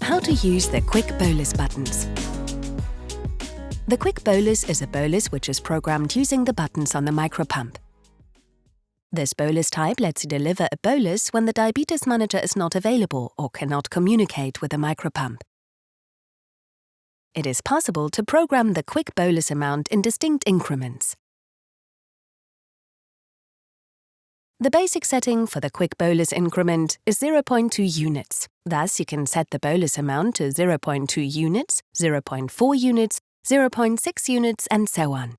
How to use the Quick Bolus buttons. The Quick Bolus is a bolus which is programmed using the buttons on the micropump. This bolus type lets you deliver a bolus when the diabetes monitor is not available or cannot communicate with the micropump. It is possible to program the Quick Bolus amount in distinct increments. The basic setting for the Quick Bolus increment is 0.2 units. Thus, you can set the bolus amount to 0.2 units, 0.4 units, 0.6 units, and so on.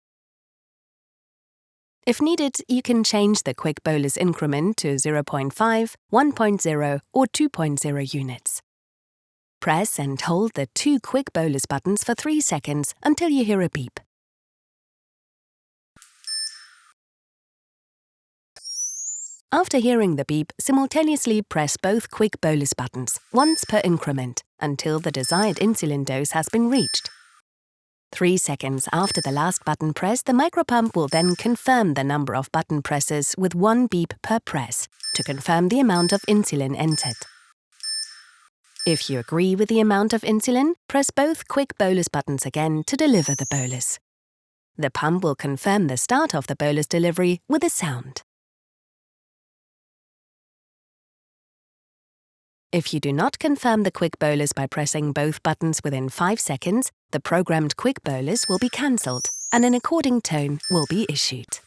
If needed, you can change the Quick Bolus increment to 0.5, 1.0, or 2.0 units. Press and hold the two Quick Bolus buttons for 3 seconds until you hear a beep. After hearing the beep, simultaneously press both Quick Bolus buttons, once per increment, until the desired insulin dose has been reached. 3 seconds after the last button press, the micropump will then confirm the number of button presses with 1 beep per press to confirm the amount of insulin entered. If you agree with the amount of insulin, press both Quick Bolus buttons again to deliver the bolus. The pump will confirm the start of the bolus delivery with a sound. If you do not confirm the Quick Bolus by pressing both buttons within 5 seconds, the programmed Quick Bolus will be cancelled and an according tone will be issued.